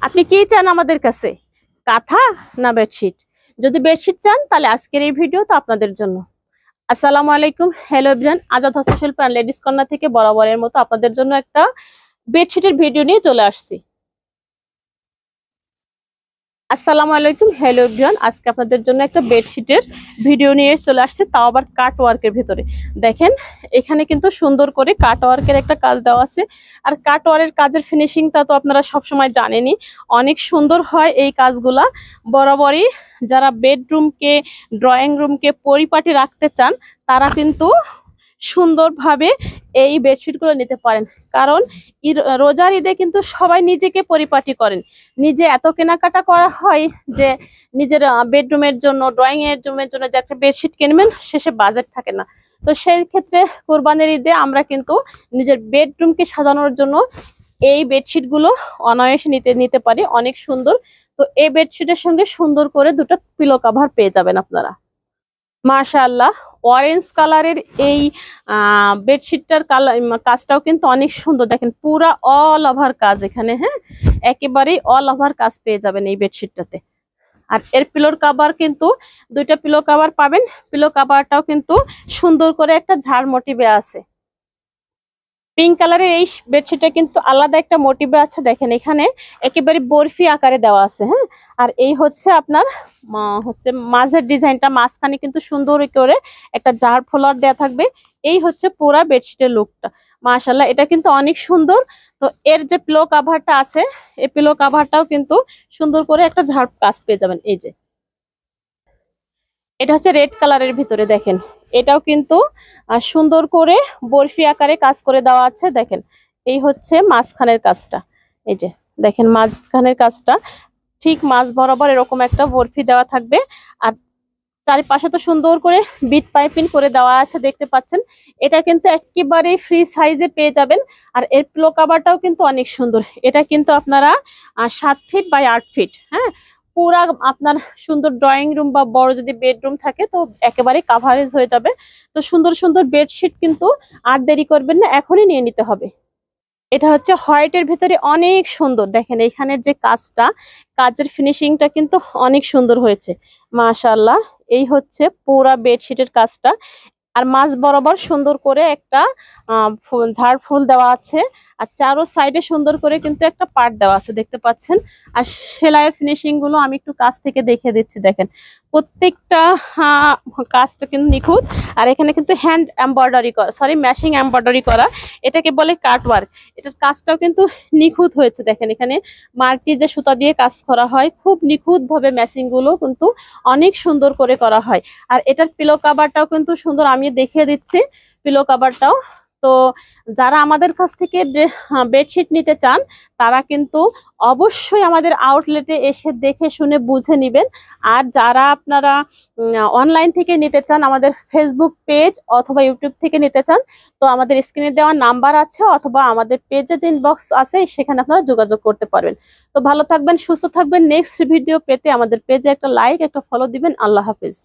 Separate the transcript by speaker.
Speaker 1: আপনি কি চান আমাদের কাছে, কাঁথা না বেডশিট? যদি বেডশিট চান তাহলে আজকের এই ভিডিও তো আপনাদের জন্য। আসসালামু আলাইকুম, হ্যালো এভরিওয়ান। আজাদ হস্তশিল্প অ্যান্ড লেডিস কর্নার থেকে বরাবরের মতো আপনাদের জন্য একটা বেডশিটের ভিডিও নিয়ে চলে আসছি। আসসালামু আলাইকুম, হ্যালো এভরিওয়ান। আজকে আপনাদের জন্য একটা বেডশিটের ভিডিও নিয়ে চলে আসছে, তাও আবার কাট ওয়ার্কের ভিতরে। দেখেন এখানে কিন্তু সুন্দর করে কাট ওয়ার্কের একটা কাজ দেওয়া আছে। আর কাট ওয়ার্কের কাজের ফিনিশিংটা তো আপনারা সবসময় জানেনই, অনেক সুন্দর হয় এই কাজগুলা। বরাবরই যারা বেডরুমকে, ড্রয়িং রুমকে পরিপাটি রাখতে চান তারা কিন্তু সুন্দরভাবে এই বেডশিটগুলো নিতে পারেন। কারণ রোজার ঈদে কিন্তু সবাই নিজেকে পরিপাটি করেন, নিজে এত কেনাকাটা করা হয় যে নিজের বেডরুমের জন্য, ড্রয়িং এর রুমের জন্য যে একটা বেডশিট কিনবেন, শেষে বাজেট থাকে না। তো সেই ক্ষেত্রে কোরবানির ঈদে আমরা কিন্তু নিজের বেডরুমকে সাজানোর জন্য এই বেডশিটগুলো অনায়াসে নিতে পারি, অনেক সুন্দর। তো এই বেডশিটের সঙ্গে সুন্দর করে দুটো পিলো কভার পেয়ে যাবেন আপনারা। মাশাআল্লাহ, অরেঞ্জ কালারের এই বেডশিটটার কাজটাও কিন্তু অনেক সুন্দর। দেখেন পুরা অল ওভার কাজ এখানে, হ্যাঁ, একেবারেই অল ওভার কাজ পেয়ে যাবেন এই বেডশিটটাতে। আর এর পিলোর কভার কিন্তু দুইটা পিলো কভার পাবেন। পিলো কভারটাও কিন্তু সুন্দর করে একটা ঝাড় মোটিভে আছে। পিঙ্ক কালারের এই বেডশিটটা কিন্তু আলাদা একটা মোটিভে আছে। দেখেন এখানে একেবারে বরফি আকারে দেওয়া আছে, হ্যাঁ। আর এই হচ্ছে আপনার হচ্ছে মাঝের ডিজাইনটা, মাঝখানে কিন্তু সুন্দর করে একটা জার ফ্লোয়ার দেওয়া থাকবে। এই হচ্ছে পুরা বেডশিটের লুকটা। মাশাআল্লাহ, এটা কিন্তু অনেক সুন্দর। তো এর যে পিলো কভারটা আছে, এই পিলো কভারটাও কিন্তু সুন্দর করে একটা ঝাড় কাজ পেয়ে যাবেন। এই যে এটা হচ্ছে রেড কালারের ভিতরে, দেখেন এটাও কিন্তু সুন্দর করে বরফি আকারে কাজ করে দেওয়া আছে। দেখেন এই হচ্ছে মাঝখানের কাজটা, এই যে দেখেন মাঝখানের কাজটা ঠিক মাঝ বরাবর এরকম একটা বরফি দেওয়া থাকবে। আর চারিপাশে তো সুন্দর করে বিট পাইপিং করে দেওয়া আছে, দেখতে পাচ্ছেন। এটা কিন্তু একেবারে ফ্রি সাইজে পেয়ে যাবেন। আর এর পিলো কভারটাও কিন্তু অনেক সুন্দর। এটা কিন্তু আপনারা 7 ফিট বাই 8 ফিট, হ্যাঁ, পুরা আপনার সুন্দর ড্রয়িং রুম বা বড় যদি বেডরুম থাকে তো একেবারে কাভারেজ হয়ে যাবে। তো সুন্দর সুন্দর বেডশিট কিন্তু আর দেরি করবেন না, এখনই নিয়ে নিতে হবে। এটা হচ্ছে হোয়াইটের ভিতরে অনেক সুন্দর। দেখেন এখানের যে কাজটা, কাজের ফিনিশিংটা কিন্তু অনেক সুন্দর হয়েছে। মাশাআল্লাহ, এই হচ্ছে পুরা বেডশিটের কাজটা। আর মাঝ বরাবর সুন্দর করে একটা ঝাড় ফুল দেওয়া আছে। আর চারো সাইডে সুন্দর করে কিন্তু একটা পার্ট দেওয়া আছে, দেখতে পাচ্ছেন। আর সেলাইয়ের ফিনিশিং গুলো আমি একটু কাছ থেকে দেখে দিচ্ছি। দেখেন প্রত্যেকটা কাজটা কিন্তু নিখুঁত। আর এখানে কিন্তু হ্যান্ড এমব্রয়ডারি করা, সরি ম্যাশিং এমব্রয়ডারি করা, এটাকে বলে কাট ওয়ার্ক। এটার কাজটাও কিন্তু নিখুঁত হয়েছে। দেখেন এখানে মাল্টি যে সুতা দিয়ে কাজ করা হয়, খুব নিখুঁত ভাবে ম্যাচিং গুলো কিন্তু অনেক সুন্দর করে করা হয়। আর এটার পিলো কভারটাও কিন্তু সুন্দর, আমি দেখিয়ে দিচ্ছি পিলো কভারটাও। তো যারা আমাদের কাছ থেকে বেডশিট নিতে চান তারা কিন্তু অবশ্যই আমাদের আউটলেটে এসে দেখে শুনে বুঝে নেবেন। আর যারা আপনারা অনলাইন থেকে নিতে চান, আমাদের ফেসবুক পেজ অথবা ইউটিউব থেকে নিতে চান, তো আমাদের স্ক্রিনে দেওয়া নাম্বার আছে অথবা আমাদের পেজে যে ইনবক্স আছে সেখানে আপনারা যোগাযোগ করতে পারবেন। তো ভালো থাকবেন, সুস্থ থাকবেন। নেক্সট ভিডিও পেতে আমাদের পেজে একটা লাইক, একটা ফলো দিবেন। আল্লাহ হাফিজ।